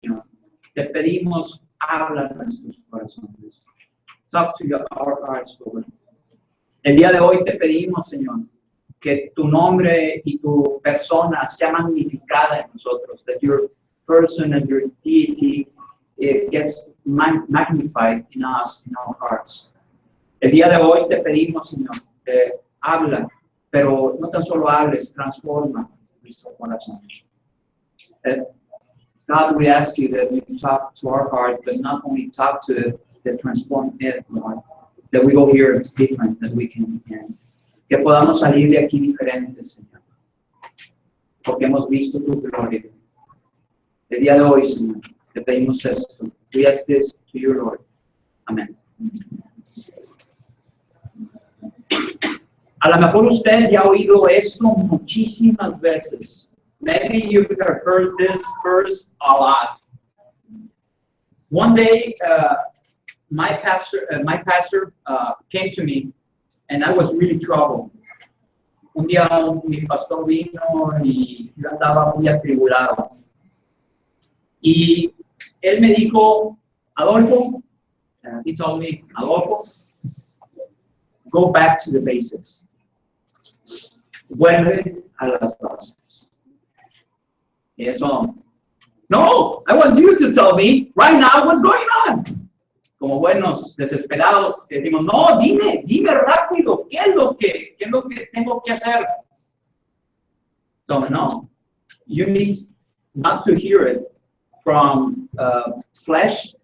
Señor. Te pedimos, habla a nuestros corazones. Talk to our hearts, Lord. El día de hoy te pedimos, Señor, que tu nombre y tu persona sea magnificada en nosotros, that your person and your deity gets magnified in us, in our hearts. El día de hoy te pedimos, Señor, habla, pero no tan solo hables, transforma nuestro corazón. God, we ask you that you talk to our heart, but not only talk to it, that transform it, Lord. That we go here different, that we can que podamos salir de aquí diferentes, Señor. Porque hemos visto tu gloria. El día de hoy, Señor, te pedimos esto. We ask this to you, Lord. Amén. A lo mejor usted ya ha oído esto muchísimas veces. Maybe you've heard this verse a lot. One day, my pastor came to me, and I was really troubled. Un día mi pastor vino y yo andaba muy atribulado. Y él me dijo, Adolfo, he told me, Adolfo, go back to the basics. Vuelve a las bases. Y eso, no, I want you to tell me right now what's going on. Como buenos desesperados que decimos, no, dime rápido, ¿qué es lo que tengo que hacer? So, no, you need not to hear it from flesh.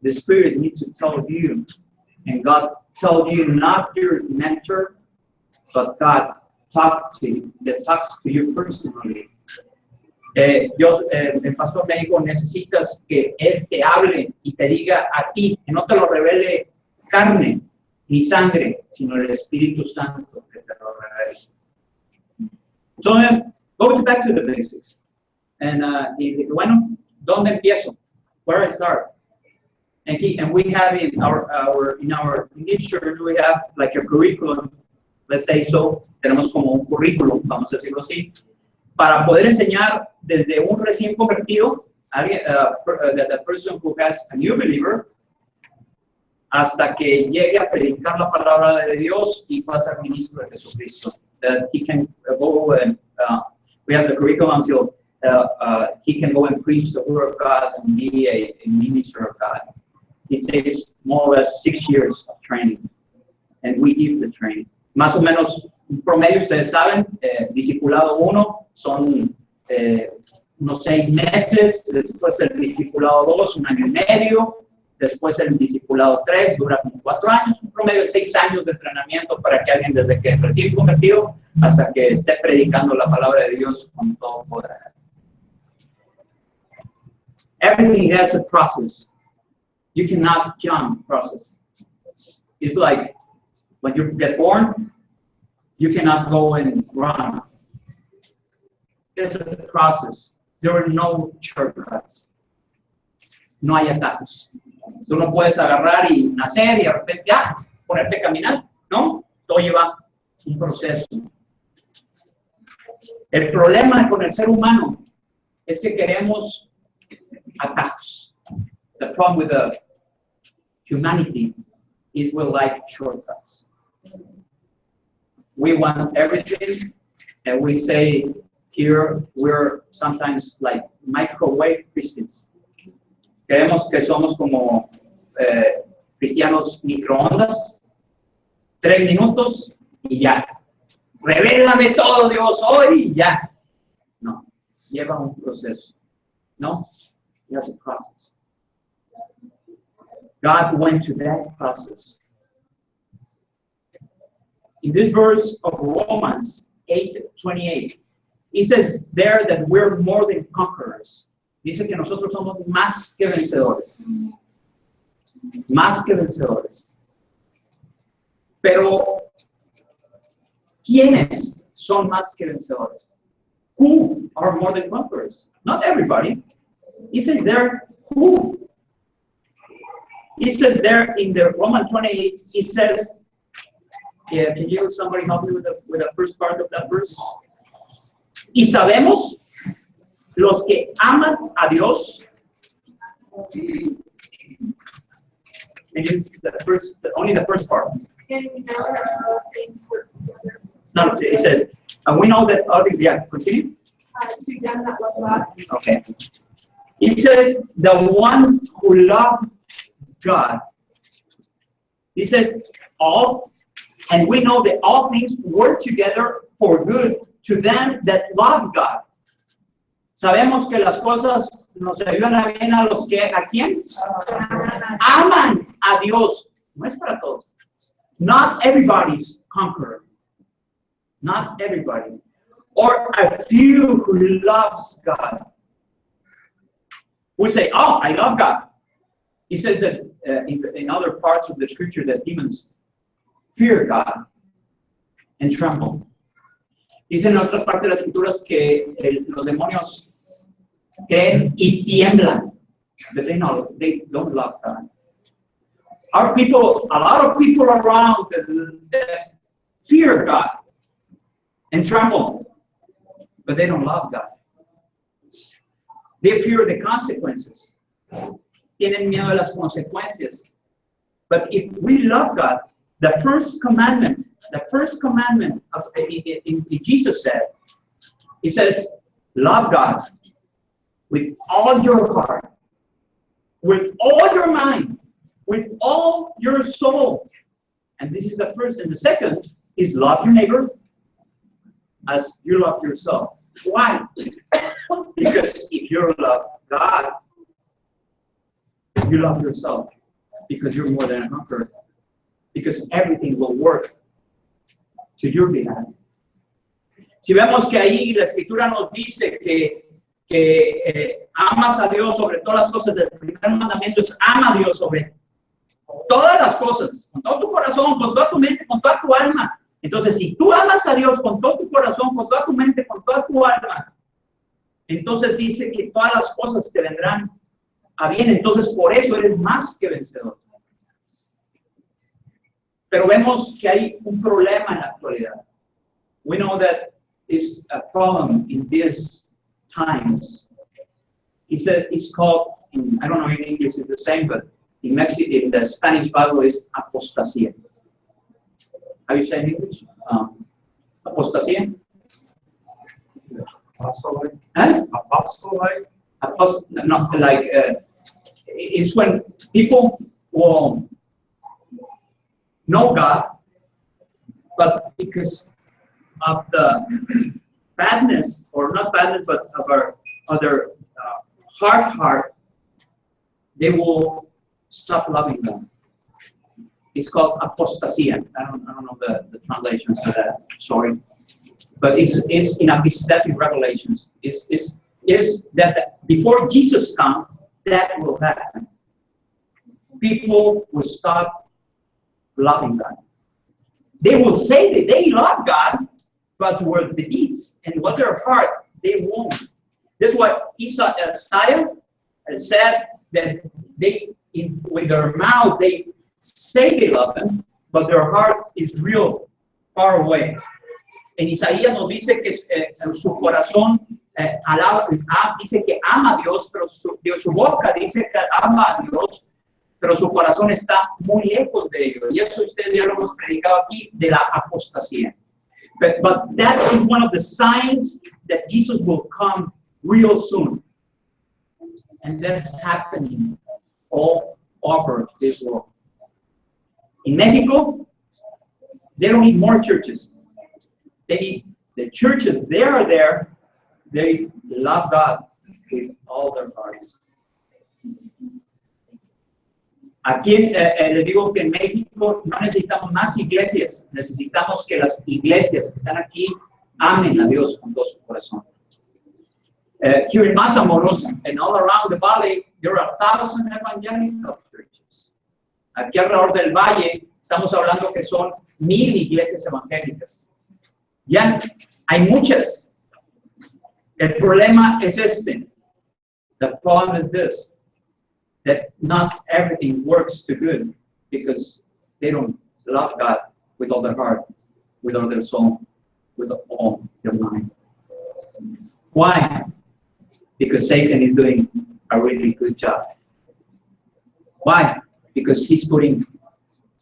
The Spirit needs to tell you, and God tells you, not your mentor, but God talks to you, that talks to you personally. El pastor me dijo, necesitas que Él te hable y te diga a ti, que no te lo revele carne ni sangre, sino el Espíritu Santo que te lo revele. So, go back to the basics. And bueno, ¿dónde empiezo? Where I start? And we have in our church, we have like a curriculum, let's say so, tenemos como un currículum, vamos a decirlo así, para poder enseñar desde un recién convertido, the person who has a new believer, hasta que llegue a predicar la palabra de Dios y pueda ser ministro de Jesucristo. That he can go and we have the curriculum until he can go and preach the word of God and be a minister of God. It takes more or less 6 years of training, and we give the training. Más o menos, un promedio, ustedes saben, discipulado 1 son unos 6 meses, después el discipulado 2, 1 año y medio, después el discipulado 3 dura como 4 años, un promedio de 6 años de entrenamiento para que alguien desde que recibe convertido hasta que esté predicando la palabra de Dios con todo poder. Everything has a process. You cannot jump process. It's like when you get born, you cannot go and run. It's a process. There are no shortcuts. No hay atajos. Tú no puedes agarrar y nacer y de repente ya, ponerte a caminar. No, todo lleva un proceso. El problema con el ser humano es que queremos atajos. The problem with the humanity is we like shortcuts. We want everything, and we say here we're sometimes like microwave Christians. Creemos que somos como cristianos microondas, 3 minutos y ya. Revélame todo, Dios, hoy y ya. No, lleva un proceso. No, it has a process. God went to that process. In this verse of Romans 8:28, it says there that we're more than conquerors. Dice que nosotros somos más que vencedores. Más que vencedores. Pero, ¿quiénes son más que vencedores? Who are more than conquerors? Not everybody. It says there, who? It says there in the Romans 28, it says, yeah, can you somebody help me with the first part of that verse? Y sabemos, los que aman a Dios, Only the first part. And we know that all things work together. No, it says, and we know that other, yeah, continue. To them that love God. Okay. It says, the ones who love God. He says, all, and we know that all things work together for good to them that love God. Sabemos que las cosas nos ayudan a bien a los que, ¿a quién? Aman a Dios. No es para todos. Not everybody's conqueror. Not everybody. Or a few who loves God. We say, oh, I love God. He says that in other parts of the scripture that demons fear God and tremble. Dice en otras partes de las escrituras que los demonios creen y tiemblan. But they don't love God. Our people, a lot of people around that fear God and tremble, but they don't love God. They fear the consequences. Tienen miedo de las consecuencias. But if we love God, the first commandment of in Jesus said, he says, love God with all your heart, with all your mind, with all your soul. And this is the first. And the second is love your neighbor as you love yourself. Why? Because if you love God, you love yourself. Because you're more than a conqueror. Because everything will work to your behalf. Si vemos que ahí la escritura nos dice que amas a Dios sobre todas las cosas, el primer mandamiento es ama a Dios sobre todas las cosas, con todo tu corazón, con toda tu mente, con toda tu alma. Entonces, si tú amas a Dios con todo tu corazón, con toda tu mente, con toda tu alma, entonces dice que todas las cosas te vendrán a bien. Entonces, por eso eres más que vencedor. Pero vemos que hay un problema en la actualidad. We know that is a problem in these times. He said it's called, I don't know in English it's the same, but in Mexico, in the Spanish Bible, is apostasía. How you say in English? Apostasía? Apostolate? Huh? Apostolate? Not like, it's when people will know God, but because of the badness, or not badness, but of our other hard heart, they will stop loving them. It's called apostasía. I don't know the translations for that. Sorry, but it's in that's in Revelations. Is that before Jesus comes, that will happen. People will stop loving God. They will say that they love God, but with the deeds and with their heart, they won't. That's what Isaiah said, that with their mouth, they say they love Him, but their heart is real far away. En Isaías nos dice que su corazón dice que ama a Dios, pero su boca dice que ama a Dios, pero su corazón está muy lejos de ellos. Y eso ustedes ya lo hemos predicado aquí, de la apostasía. But that is one of the signs that Jesus will come real soon. And that's happening all over this world. In Mexico, they don't need more churches. They need the churches. They are there. They love God with all their hearts. Aquí les digo que en México no necesitamos más iglesias. Necesitamos que las iglesias que están aquí amen a Dios con todo su corazón. Here in Matamoros and all around the valley, there are 1,000 evangelical churches. Aquí alrededor del valle estamos hablando que son 1,000 iglesias evangélicas. Ya hay muchas. El problema es este. The problem is this, that not everything works too good because they don't love God with all their heart, with all their soul, with all their mind. Why? Because Satan is doing a really good job. Why? Because he's putting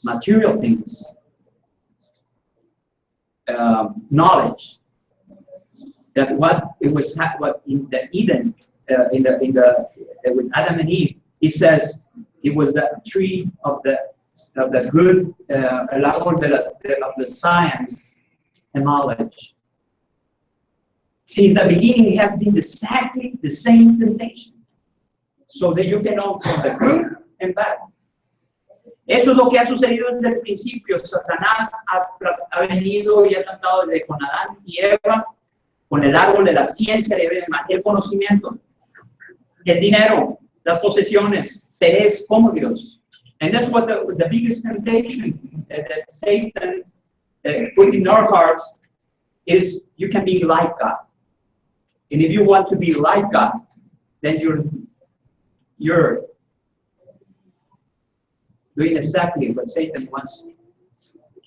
material things, knowledge, that what in the Eden, with Adam and Eve, he says it was the tree of the good, el árbol of the science and knowledge. Since the beginning, it has been exactly the same temptation, so that you can know from the good and bad. Eso es lo que ha sucedido desde el principio. Satanás ha venido y ha tratado desde con Adán y Eva, con el árbol de la ciencia, el conocimiento, el dinero, las posesiones, seres como Dios. And that's what the biggest temptation that Satan put in our hearts is you can be like God. And if you want to be like God, then you're doing exactly what Satan wants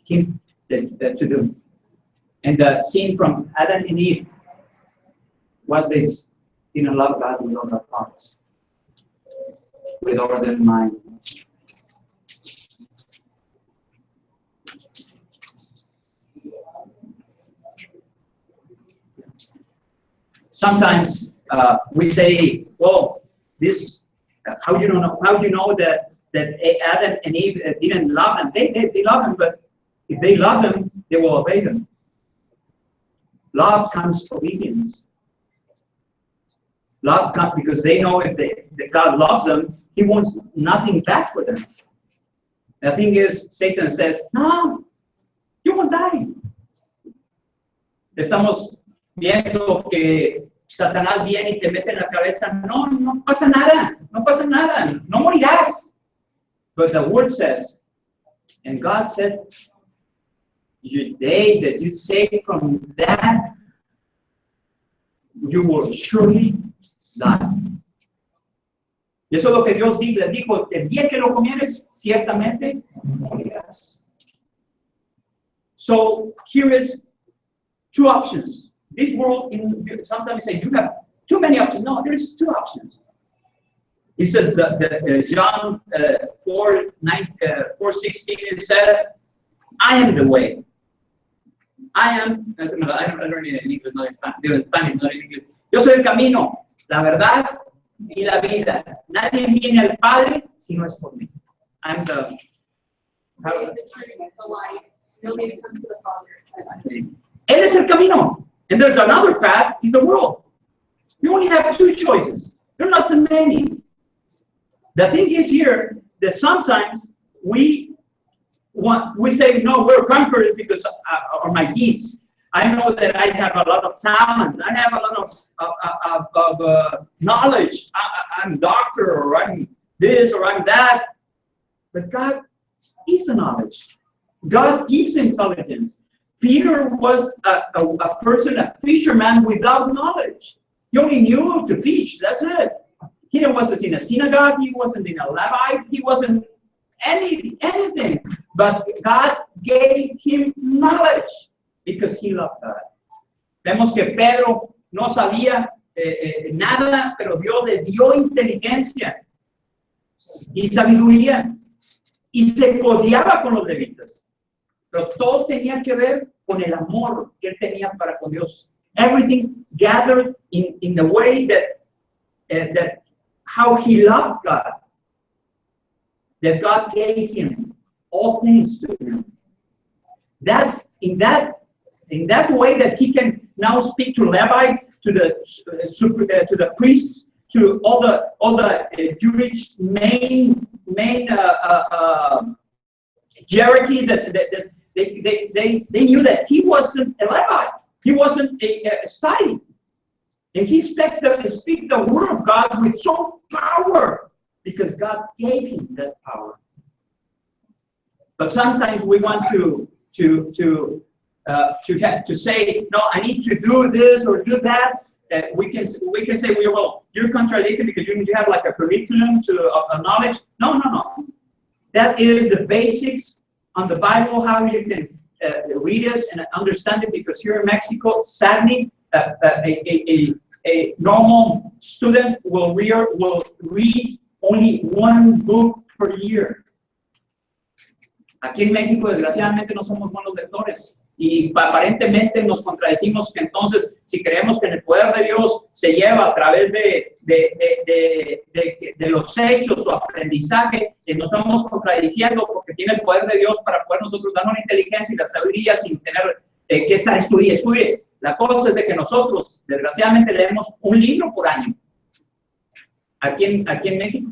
him to do. And the sin from Adam and Eve was this: didn't love God with all their hearts, with all their mind. Sometimes we say, "Well, this how do you know that Adam and Eve didn't love them? They love them, but if they love them, they will obey them." Love comes obedience. Love comes because they know if God loves them, He wants nothing back for them. The thing is, Satan says, "No, you won't die." Estamos viendo que Satanás viene y te mete en la cabeza, no pasa nada, no morirás. But the word says, and God said, the day that you take from that, you will surely die. Y eso es lo que Dios le dijo, el día que lo comieres, ciertamente morirás. So here is two options. This world, sometimes say, you have too many options. No, there is two options. He says that John 4:16, it said, "I am the way." I am, I learned it in English, not in Spanish, not in English. Yo soy el camino, la verdad y la vida. Nadie viene al Padre si no es por mí. I'm the truth, the light. Nobody comes to the Father. Él es el camino. And there's another path, is the world. You only have two choices. There are not too many. The thing is here that sometimes we say, no, we're conquerors because of my deeds. I know that I have a lot of talent. I have a lot of knowledge. I'm a doctor, or I'm this, or I'm that. But God is the knowledge. God gives intelligence. Peter was a person, a fisherman without knowledge. He only knew to fish, that's it. He wasn't in a synagogue, he wasn't in a Levite, he wasn't anything. But God gave him knowledge because he loved God. Vemos que Pedro no sabía nada, pero Dios le dio inteligencia y sabiduría y se codeaba con los levitas. Pero todo tenía que ver con el amor que él tenía para con Dios. Everything gathered in the way that how he loved God. That God gave him all things to him. That in that way that he can now speak to Levites, to the priests, to all the Jewish main hierarchy that they knew that he wasn't a Levite, he wasn't a study, and he speak the word of God with some power because God gave him that power. But sometimes we want to say, no, I need to do this or do that. We can say, well, you're contradicting because you have like a curriculum of knowledge. No. That is the basics on the Bible, how you can read it and understand it, because here in Mexico, sadly, a normal student will read only one book per year. Aquí en México, desgraciadamente, no somos buenos lectores. Y aparentemente nos contradecimos que entonces, si creemos que el poder de Dios se lleva a través de los hechos o aprendizaje, nos estamos contradiciendo porque tiene el poder de Dios para poder nosotros dar una inteligencia y la sabiduría sin tener que estar estudie. La cosa es de que nosotros, desgraciadamente, leemos un libro por año. Aquí en México.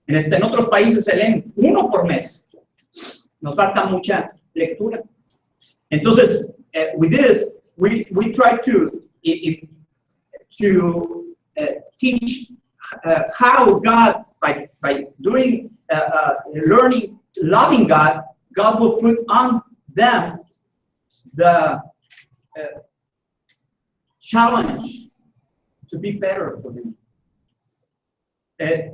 En otros países se leen uno por mes. Nos falta mucha lectura. Entonces, with this, we try to teach how God, by doing, learning, loving God, God will put on them the challenge to be better for them.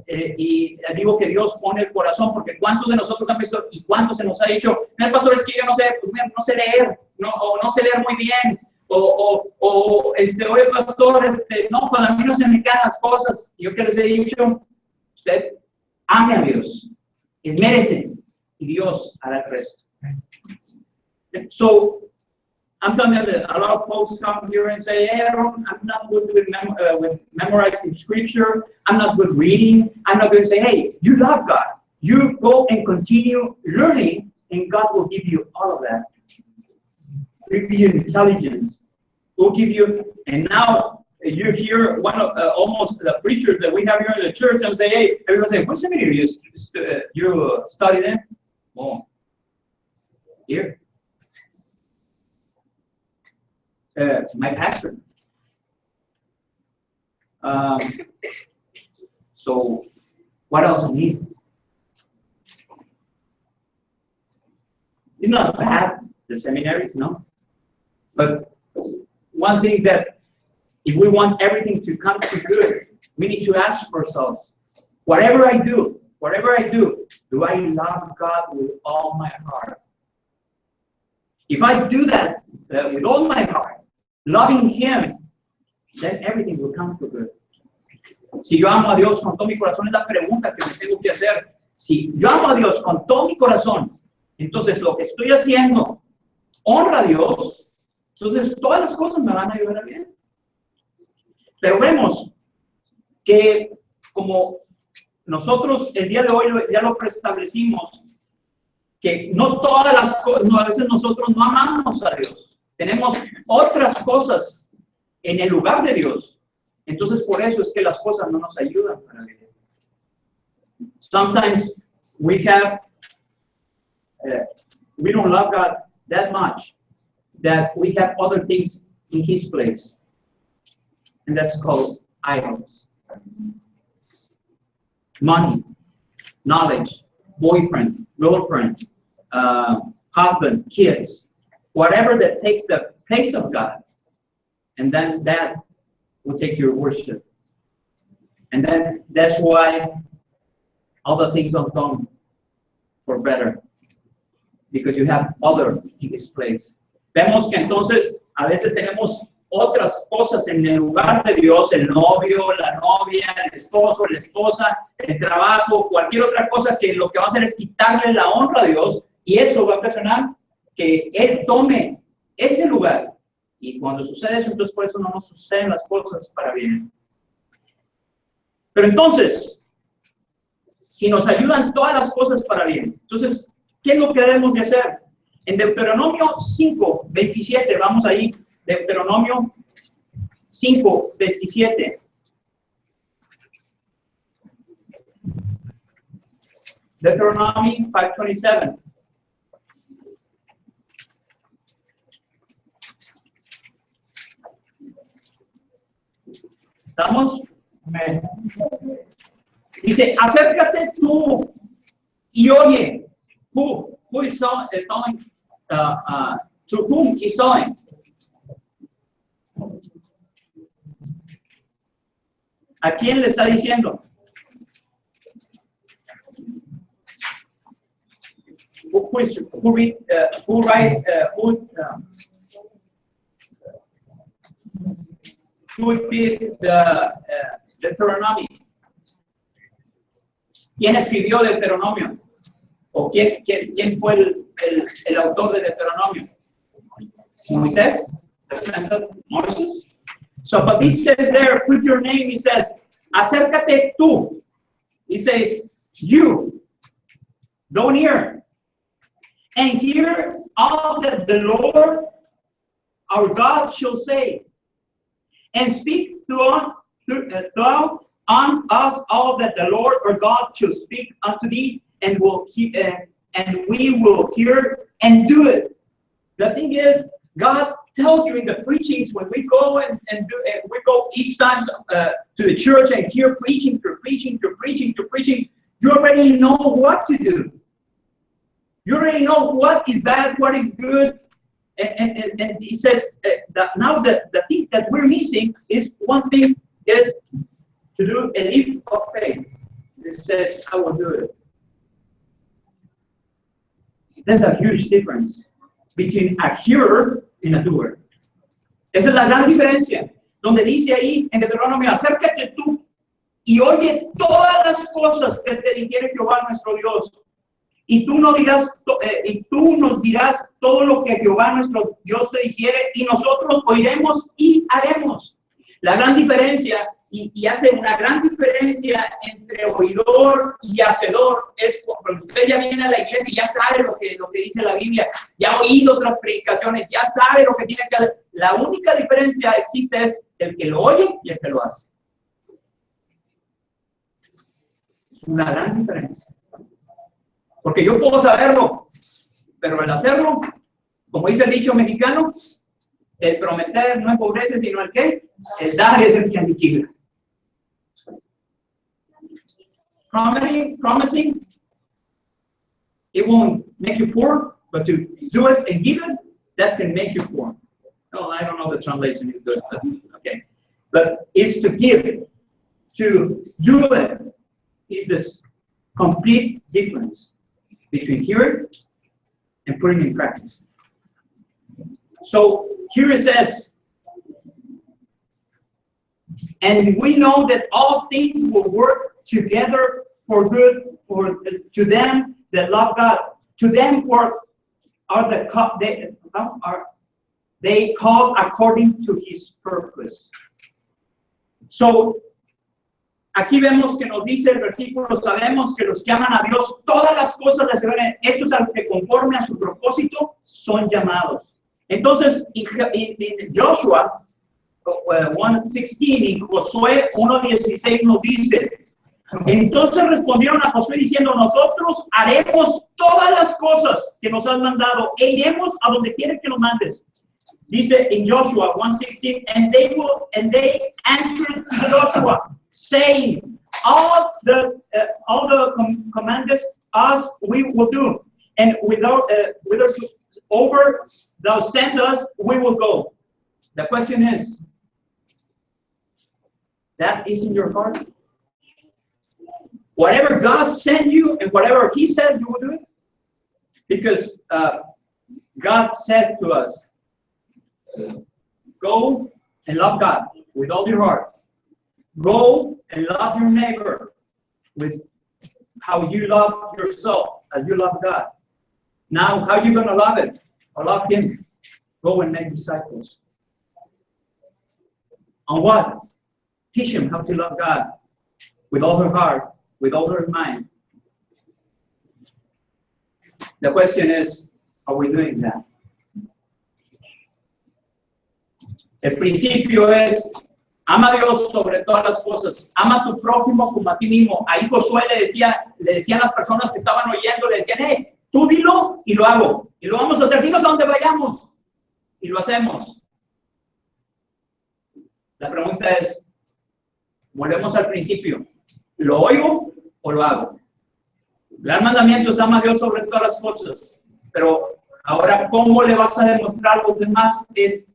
Y digo que Dios pone el corazón, porque ¿cuántos de nosotros han visto y cuántos se nos ha dicho, el pastor, es que yo no sé leer, o no sé leer muy bien, oye pastor, no, para mí no se me quedan las cosas? Y yo que les he dicho, usted ame a Dios, esmérese, y Dios hará el resto. So, I'm telling you that a lot of folks come here and say, hey, I'm not good with memorizing scripture. I'm not good reading. I'm not going to say, hey, you love God. You go and continue learning, and God will give you all of that. He'll give you intelligence. He'll give you, and now you hear one of almost the preachers that we have here in the church and say, hey, everyone say, what seminary you studied in? Oh, here. My pastor. So, what else I need? It's not bad, the seminaries, no. But one thing that, if we want everything to come to good, we need to ask ourselves, whatever I do, do I love God with all my heart? If I do that with all my heart, loving Him, then everything will come to good. Si yo amo a Dios con todo mi corazón, es la pregunta que me tengo que hacer. Si yo amo a Dios con todo mi corazón, entonces lo que estoy haciendo honra a Dios, entonces todas las cosas me van a ayudar bien. Pero vemos que como nosotros el día de hoy ya lo preestablecimos, que no todas las cosas, a veces nosotros no amamos a Dios. Tenemos otras cosas en el lugar de Dios. Entonces, por eso es que las cosas no nos ayudan para vivir. Sometimes we don't love God that much that we have other things in His place. And that's called idols. Money, knowledge, boyfriend, girlfriend, husband, kids. Whatever that takes the place of God, and then that will take your worship. And then that's why all the things don't come for better, because you have other in His place. Vemos que entonces a veces tenemos otras cosas en el lugar de Dios, el novio, la novia, el esposo, la esposa, el trabajo, cualquier otra cosa que lo que va a hacer es quitarle la honra a Dios, y eso va a ocasionar que Él tome ese lugar. Y cuando sucede eso, entonces por eso no nos suceden las cosas para bien. Pero entonces, si nos ayudan todas las cosas para bien, entonces, ¿qué es lo que debemos de hacer? En Deuteronomio 5, 27, vamos ahí, Deuteronomio 5, 17. Deuteronomy 5:27. ¿Estamos? Dice, acércate tú y oye. Who is telling, to whom is telling? ¿A quién le está diciendo? Who did the Deuteronomy? ¿Quién escribió Deuteronomio? ¿O quién fue el autor de Deuteronomio? Moisés? Moses? So, but he says there, put your name, he says, acércate tú. He says, you, go near, and hear all that the Lord, our God, shall say, and speak on us all that the Lord, our God, shall speak unto thee, and we will hear and do it. The thing is, God tells you in the preachings when we go we go each time to the church and hear preaching, you already know what to do. You already know what is bad, what is good. And he says that now the thing that we're missing is one thing is to do a leap of faith. It says, I will do it. There's a huge difference between a hearer and a doer. Esa es la gran diferencia. Donde dice ahí en Deuteronomio, acércate tú y oye todas las cosas que te dijere Jehová nuestro Dios. Y tú nos dirás todo lo que Jehová nuestro Dios te dijere, y nosotros oiremos y haremos. La gran diferencia, y hace una gran diferencia entre oidor y hacedor, es cuando usted ya viene a la iglesia y ya sabe lo que dice la Biblia, ya ha oído otras predicaciones, ya sabe lo que tiene que hacer. La única diferencia existe es el que lo oye y el que lo hace. Es una gran diferencia. Porque yo puedo saberlo, pero el hacerlo, como dice el dicho mexicano, el prometer no empobrece, sino el ¿qué? El dar es el que aniquila. Promising, it won't make you poor, but to do it and give it, that can make you poor. No, I don't know the translation is good, but okay. But it's to give, to do it, is this complete difference between hearing and putting in practice. So here it says, and we know that all things will work together for good to them that love God. To them who they called according to His purpose. So aquí vemos que nos dice el versículo, sabemos que los que aman a Dios, todas las cosas les sirven. Estos a los que conforme a su propósito son llamados. Entonces, en Joshua 1:16 y Josué 1:16 nos dice, entonces respondieron a Josué diciendo, nosotros haremos todas las cosas que nos has mandado e iremos a donde quieres que nos mandes. Dice en Joshua 1:16, and they answered to Joshua, saying, all the commands us we will do, and over thou send us, we will go. The question is, that is in your heart? Whatever God sent you and whatever He says, you will do it? Because God says to us, go and love God with all your heart. Go and love your neighbor with how you love yourself, as you love God. Now, how are you going to love it? Or love Him? Go and make disciples. On what? Teach them how to love God with all their heart, with all their mind. The question is, are we doing that? El principio es, ama a Dios sobre todas las cosas, ama a tu prójimo como a ti mismo. Ahí Josué le decían a las personas que estaban oyendo, le decían, hey, tú dilo y lo hago, y lo vamos a hacer, dinos a dónde vayamos, y lo hacemos. La pregunta es, volvemos al principio, ¿lo oigo o lo hago? El gran mandamiento es ama a Dios sobre todas las cosas, pero ahora, ¿cómo le vas a demostrar a los demás? Es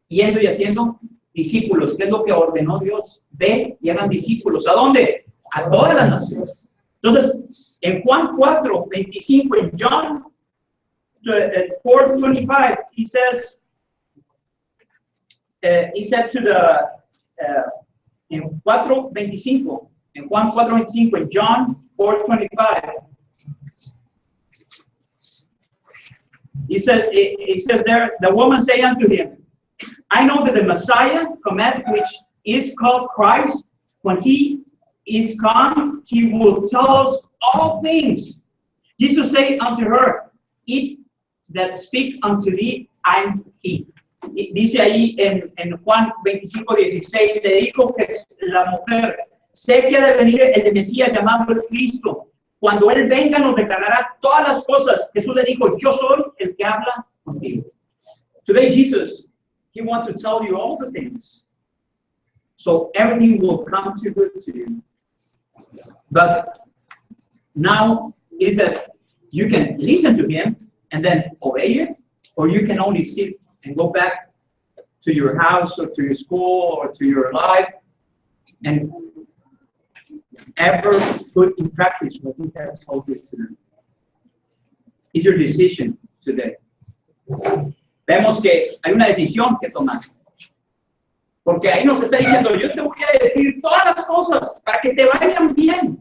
yendo y haciendo discípulos, que es lo que ordenó Dios. Ve y hagan discípulos. ¿A dónde? A todas las naciones. Entonces, en Juan 4:25, en John 4:25, he said to the, en 4:25, en Juan 4:25, en John 4:25. He says there, the woman say unto him, I know that the Messiah cometh, which is called Christ. When he is come, he will tell us all things. Jesus said unto her, it that speak unto thee, I'm he. Dice ahí en Juan 25:16, le dijo que la mujer, sé que ha de venir el de Mesías llamado el Cristo. Cuando él venga nos declarará todas las cosas. Jesús le dijo, yo soy el que habla contigo. Today Jesus, he wants to tell you all the things. So everything will come to good to you. But now is that you can listen to him and then obey it, or you can only sit and go back to your house or to your school or to your life and ever put in practice what he has told you to do. It's your decision today. Vemos que hay una decisión que tomar. Porque ahí nos está diciendo, yo te voy a decir todas las cosas para que te vayan bien.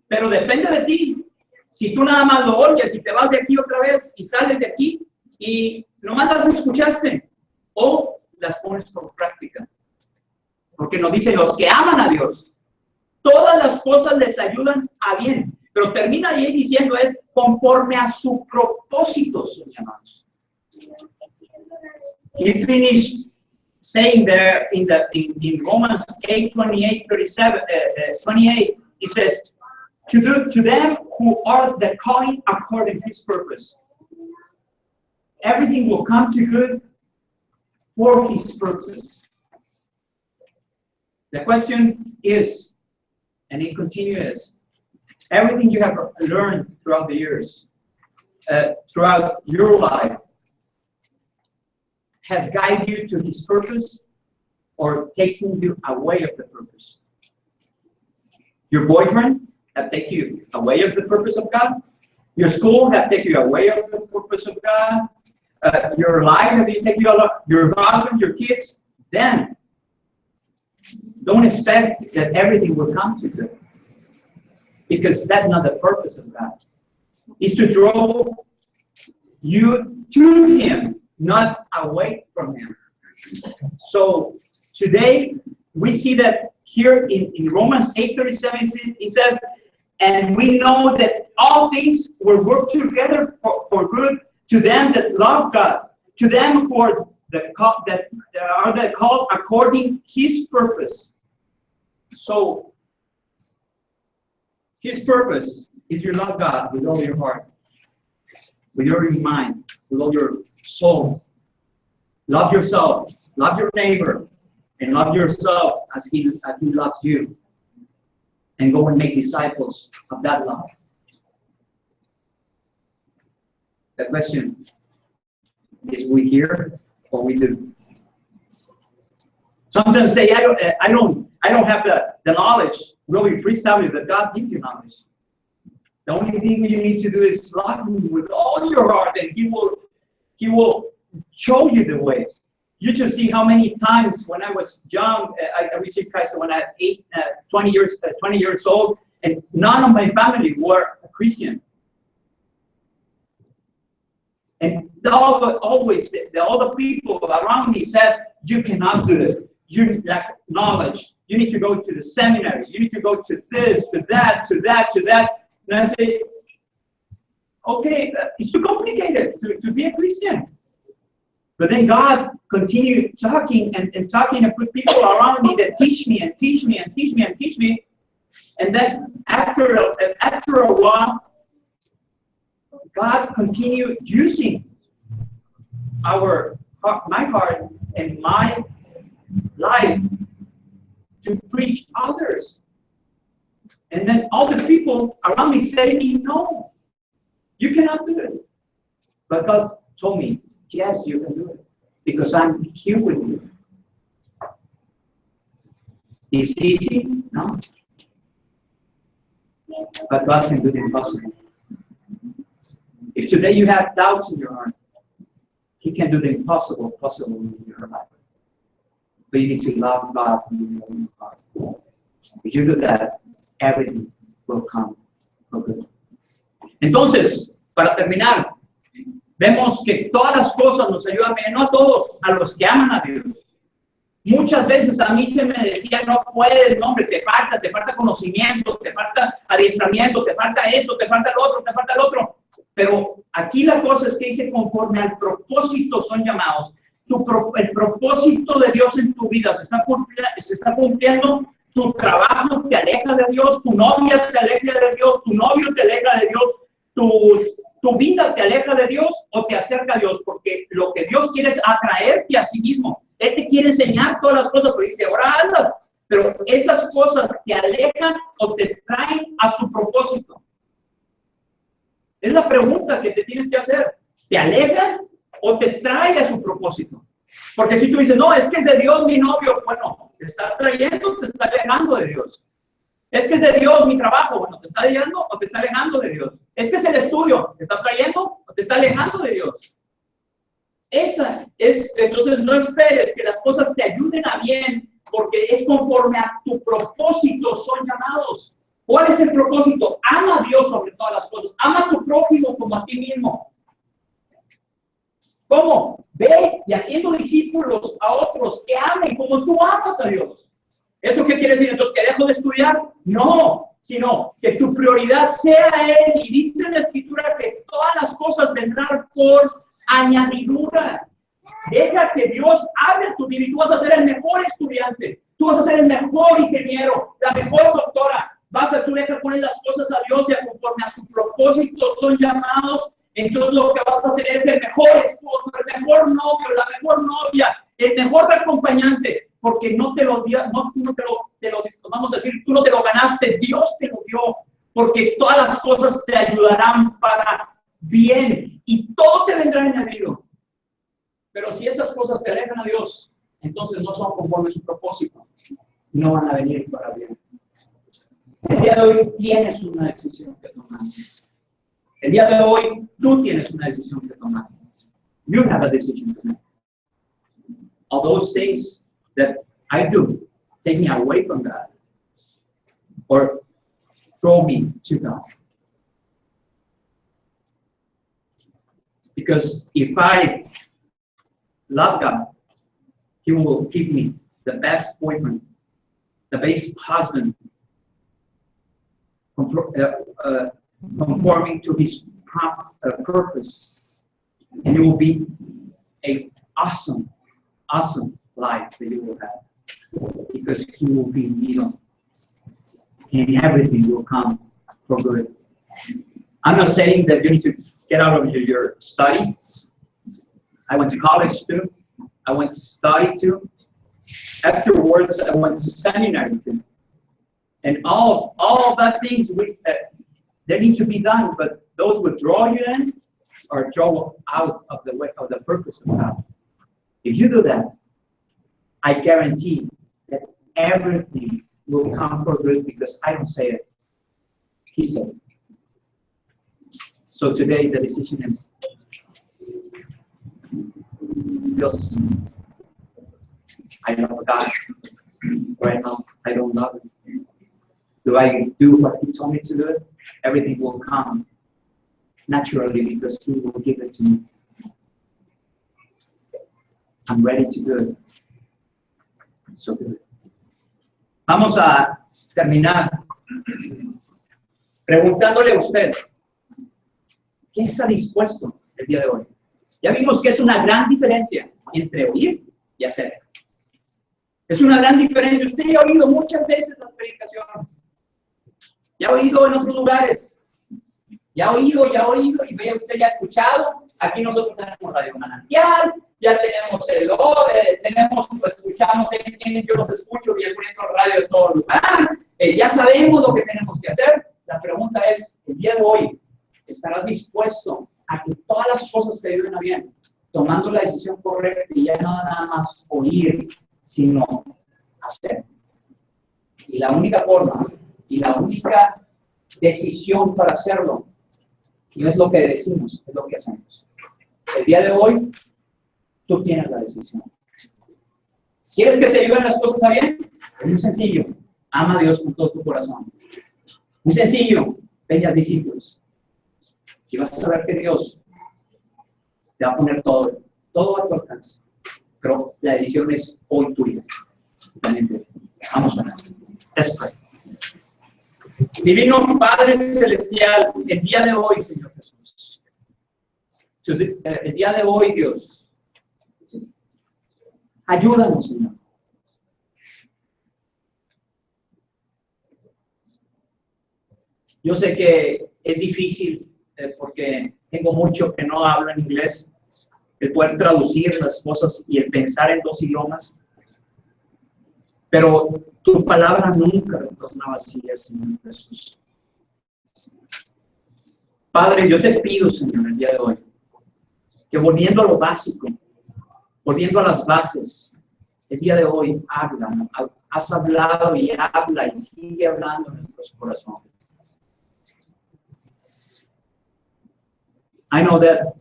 Pero depende de ti. Si tú nada más lo oyes y te vas de aquí otra vez y sales de aquí y nomás las escuchaste o las pones por práctica. Porque nos dice, los que aman a Dios, todas las cosas les ayudan a bien. Pero termina ahí diciendo es conforme a su propósito, sus hermanos. He finished saying there in Romans 8:28, he says, to them who are the calling according to his purpose. Everything will come to good for his purpose. The question is, and it continues, everything you have learned throughout the years, throughout your life, has guided you to his purpose or taken you away of the purpose. Your boyfriend have taken you away of the purpose of God. Your school have taken you away of the purpose of God. Your life have taken you away. Your husband, your kids. Then don't expect that everything will come to you, because that's not the purpose of God. It's to draw you to him, not away from him. So today we see that here in Romans 8:37, it says, and we know that all things will work together for good to them that love God, to them who are the called according his purpose. So his purpose is you love God with all your heart, with all your mind, with all your soul. Love yourself, love your neighbor, and love yourself as he loves you. And go and make disciples of that love. The question is, we hear or we do? Sometimes say, I don't have the knowledge. Really, pre-established that God gives you knowledge. The only thing you need to do is love him with all your heart, and he will show you the way. You should see how many times when I was young, I received Christ when I was 20 years old, and none of my family were a Christian. And all the people around me said, you cannot do it. You lack knowledge. You need to go to the seminary. You need to go to this, to that, to that, to that. And I say, okay, it's too complicated to be a Christian. But then God continued talking and talking and put people around me that teach me and teach me and teach me and teach me. And then after a while, God continued using my heart and my life to preach others. And then all the people around me say to me, no, you cannot do it. But God told me, yes, you can do it, because I'm here with you. It's easy? No. But God can do the impossible. If today you have doubts in your heart, he can do the impossible possible in your life. But you need to love God with your own heart. If you do that, everything will come Okay. Entonces, para terminar, vemos que todas las cosas nos ayudan, no a todos, a los que aman a Dios. Muchas veces a mí se me decía, no puedes, no, hombre, te falta conocimiento, te falta adiestramiento, te falta esto, te falta lo otro, te falta lo otro. Pero aquí la cosa es que dice, conforme al propósito son llamados. El propósito de Dios en tu vida se está cumpliendo. Tu trabajo te aleja de Dios, tu novia te aleja de Dios, tu novio te aleja de Dios, tu vida te aleja de Dios o te acerca a Dios, porque lo que Dios quiere es atraerte a sí mismo. Él te quiere enseñar todas las cosas, pero dice, ahora hazlas, pero esas cosas te alejan o te traen a su propósito. Es la pregunta que te tienes que hacer. ¿Te alejan o te trae a su propósito? Porque si tú dices, no, es que es de Dios mi novio, bueno, te está trayendo, te está alejando de Dios. Es que es de Dios mi trabajo, bueno, te está trayendo o te está alejando de Dios. Es que es el estudio, te está trayendo o te está alejando de Dios. Entonces no esperes que las cosas te ayuden a bien, porque es conforme a tu propósito son llamados. ¿Cuál es el propósito? Ama a Dios sobre todas las cosas. Ama a tu prójimo como a ti mismo. ¿Cómo? Ve y haciendo discípulos a otros que amen como tú amas a Dios. ¿Eso qué quiere decir? Entonces, ¿que dejo de estudiar? No, sino que tu prioridad sea Él. Y dice en la Escritura que todas las cosas vendrán por añadidura. Deja que Dios hable tu vida y tú vas a ser el mejor estudiante. Tú vas a ser el mejor ingeniero, la mejor doctora. Tú dejas poner las cosas a Dios y conforme a su propósito son llamados. Entonces lo que vas a tener es el mejor esposo, el mejor novio, la mejor novia, el mejor acompañante, porque no te lo vamos a decir, tú no te lo ganaste, Dios te lo dio, porque todas las cosas te ayudarán para bien y todo te vendrá añadido. Pero si esas cosas te alejan a Dios, entonces no son conforme a su propósito, no van a venir para bien. El día de hoy tienes una decisión que tomar. El día de hoy tú tienes una decisión que tomar. You have a decision to make. All those things that I do take me away from God or draw me to God. Because if I love God, He will give me the best boyfriend, the best husband, conforming to His purpose, and it will be an awesome life that you will have, because He will be in middle, and everything will come for good. I'm not saying that you need to get out of your study. I went to college too. I went to study too. Afterwards, I went to seminary too. And all of that things they need to be done, but those would draw you in or draw out of the way of the purpose of God. If you do that, I guarantee that everything will come for good, because I don't say it. He said it. So today the decision is, just I love God. Right now, I don't love Him. Do I do what He told me to do? Everything will come naturally because He will give it to me. I'm ready to do it. So do it. Vamos a terminar preguntándole a usted, ¿qué está dispuesto el día de hoy? Ya vimos que es una gran diferencia entre oír y hacer. Es una gran diferencia. Usted ya ha oído muchas veces las predicaciones. Ya ha oído en otros lugares. Ya ha oído, y vea, usted ya ha escuchado. Aquí nosotros tenemos Radio Manantial, ya tenemos escuchamos, yo los escucho y poniendo radio en todo lugar. Ya sabemos lo que tenemos que hacer. La pregunta es, el día de hoy, ¿estarás dispuesto a que todas las cosas te ayuden a bien, tomando la decisión correcta y ya no nada más oír, sino hacer? Y la única forma y la única decisión para hacerlo no es lo que decimos, es lo que hacemos. El día de hoy, tú tienes la decisión. ¿Quieres que te ayuden las cosas a bien? Es muy sencillo. Ama a Dios con todo tu corazón. Muy sencillo. bellas discípulos. Y vas a ver que Dios te va a poner todo a tu alcance. Pero la decisión es hoy tuya. Vamos a orar. Let's pray. Divino Padre Celestial, el día de hoy, Señor Jesús. El día de hoy, Dios. Ayúdanos, Señor. Yo sé que es difícil porque tengo mucho que no hablo en inglés, el poder traducir las cosas y el pensar en dos idiomas. Pero tu palabra nunca retorna vacía, Señor Jesús. Padre, yo te pido, Señor, el día de hoy, que volviendo a lo básico, volviendo a las bases, el día de hoy habla, has hablado y habla y sigue hablando en nuestros corazones. I know that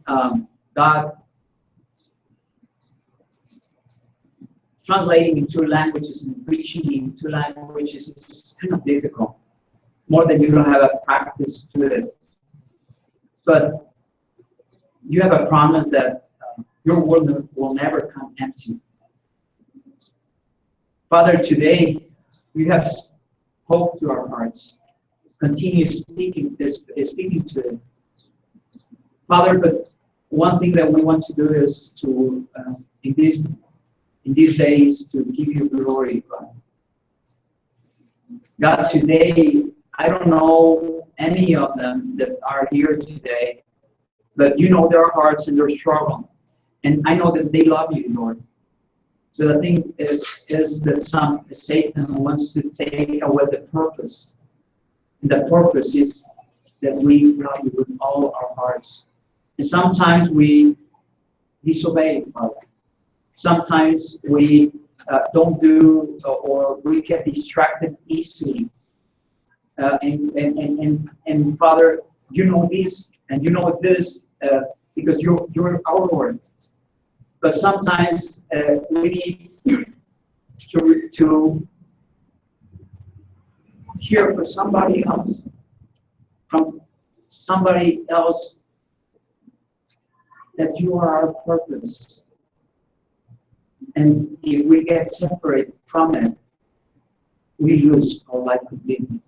God translating in two languages and preaching in two languages is kind of difficult, more than you don't have a practice to it. But you have a promise that your word will never come empty. Father, today you have spoke to our hearts. Continue speaking to it. Father, but one thing that we want to do is to, in these days, to give you glory, God. God, today, I don't know any of them that are here today, but you know their hearts and their struggle. And I know that they love you, Lord. So the thing is that Satan wants to take away the purpose. And the purpose is that we love you with all our hearts. And sometimes we disobey, Father. Sometimes we don't do, or we get distracted easily. And Father, you know this, and you know this because you're our Lord. But sometimes we need to hear from somebody else, that you are our purpose. And if we get separated from it, we lose our life completely.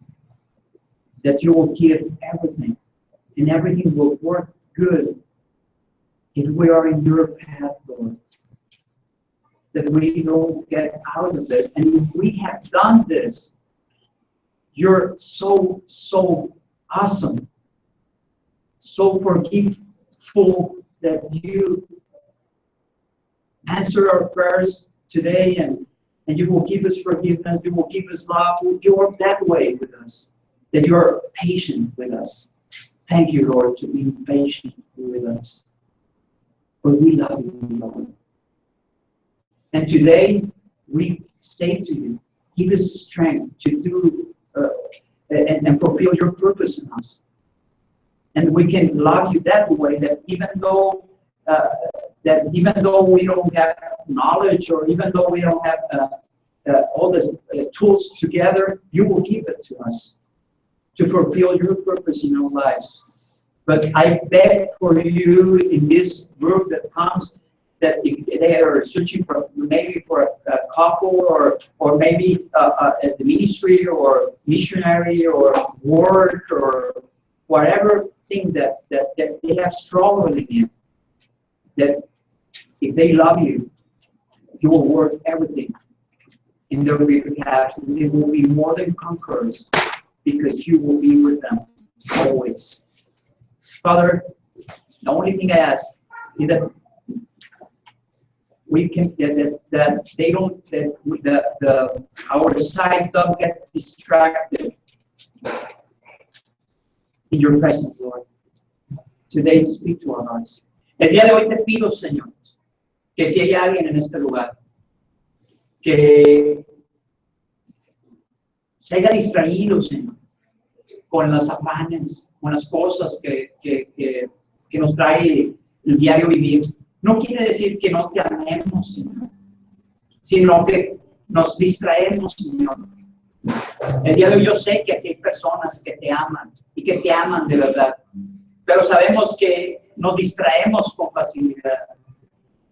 That you will give everything, and everything will work good if we are in your path, Lord. That we don't get out of it. And if we have done this, you're so awesome, so forgiveful, that you answer our prayers today, and you will give us forgiveness, you will give us love. You are that way with us, that you are patient with us. Thank you, Lord, to be patient with us. For we love you, Lord. And today, we say to you, give us strength to do and fulfill your purpose in us. And we can love you that way, that even though we don't have knowledge, or even though we don't have all the tools together, you will give it to us to fulfill your purpose in our lives. But I beg for you in this group that comes, that if they are searching for maybe for a couple, or maybe at the ministry or missionary or work or whatever thing that they have struggled in, that if they love you, you will work everything in their behalf, and they will be more than conquerors, because you will be with them always. Father, the only thing I ask is that we can that they don't, that our sight don't get distracted in your presence, Lord. Today, speak to our hearts. El día de hoy te pido, Señor, que si hay alguien en este lugar que se haya distraído, Señor, con los afanes, con las cosas que nos trae el diario vivir, no quiere decir que no te amemos, Señor, sino que nos distraemos, Señor. El día de hoy yo sé que aquí hay personas que te aman y que te aman de verdad. Pero sabemos que nos distraemos con facilidad.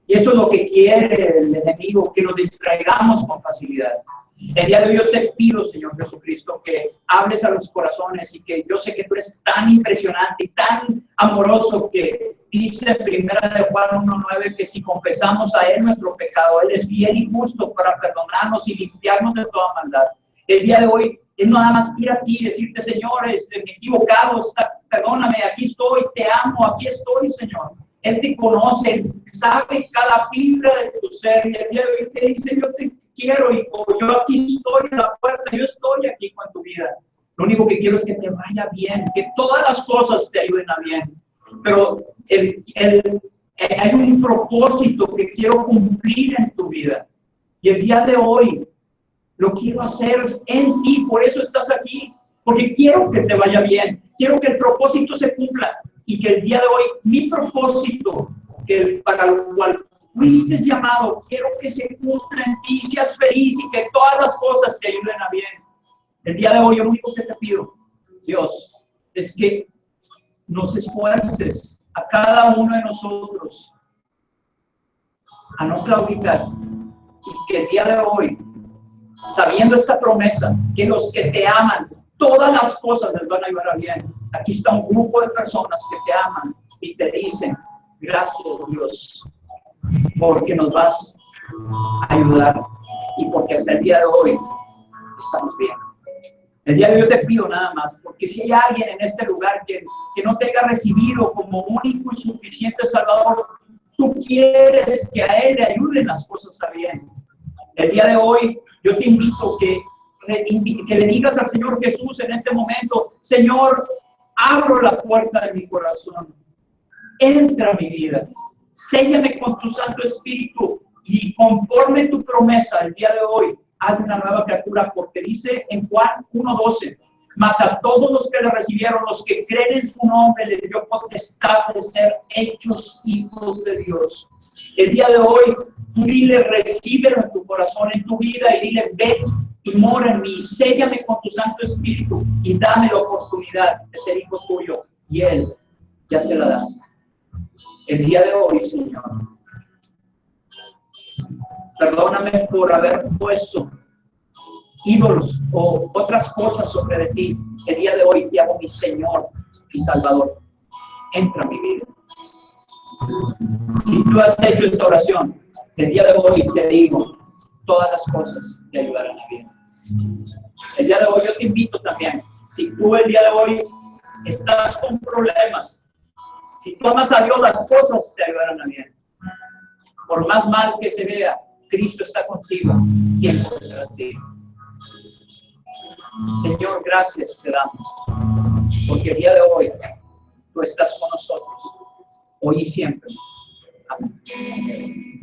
Y eso es lo que quiere el enemigo, que nos distraigamos con facilidad. El día de hoy yo te pido, Señor Jesucristo, que hables a los corazones y que yo sé que tú eres tan impresionante y tan amoroso que dice en 1 Juan 1:9 que si confesamos a Él nuestro pecado, Él es fiel y justo para perdonarnos y limpiarnos de toda maldad. El día de hoy es nada más ir a ti y decirte, Señor, me he equivocado, perdóname, aquí estoy, te amo, aquí estoy, Señor. Él te conoce, Él sabe cada fibra de tu ser y el día de hoy te dice, yo te quiero y yo aquí estoy en la puerta, yo estoy aquí con tu vida. Lo único que quiero es que te vaya bien, que todas las cosas te ayuden a bien. Pero hay un propósito que quiero cumplir en tu vida. Y el día de hoy lo quiero hacer en ti, por eso estás aquí. Porque quiero que te vaya bien, quiero que el propósito se cumpla. Y que el día de hoy, mi propósito, para lo cual fuiste llamado, quiero que se cumpla en ti, seas feliz y que todas las cosas te ayuden a bien. El día de hoy, lo único que te pido, Dios, es que nos esfuerces a cada uno de nosotros a no claudicar y que el día de hoy, sabiendo esta promesa, que los que te aman, todas las cosas les van a ayudar a bien. Aquí está un grupo de personas que te aman y te dicen, gracias Dios, porque nos vas a ayudar y porque hasta el día de hoy estamos bien. El día de hoy yo te pido nada más, porque si hay alguien en este lugar que no te haya recibido como único y suficiente Salvador, tú quieres que a Él le ayuden las cosas a bien. El día de hoy yo te invito que le digas al Señor Jesús en este momento, Señor, abro la puerta de mi corazón, entra a mi vida, séllame con tu Santo Espíritu y conforme tu promesa el día de hoy, haz una nueva criatura, porque dice en Juan 1:12, mas a todos los que le recibieron, los que creen en su nombre, le dio potestad de ser hechos hijos de Dios. El día de hoy, tú dile, recíbelo en tu corazón, en tu vida, y dile, ven y mora en mí, séllame con tu Santo Espíritu y dame la oportunidad de ser hijo tuyo, y Él ya te la da. El día de hoy, Señor, perdóname por haber puesto ídolos o otras cosas sobre de ti. El día de hoy te hago mi Señor y Salvador. Entra en mi vida. Si tú has hecho esta oración, el día de hoy te digo, todas las cosas te ayudarán a bien. El día de hoy yo te invito también, si tú el día de hoy estás con problemas, si tú amas a Dios, las cosas te ayudarán a bien. Por más mal que se vea, Cristo está contigo. ¿Quién contra ti? Señor, gracias te damos, porque el día de hoy tú estás con nosotros, hoy y siempre. Amén.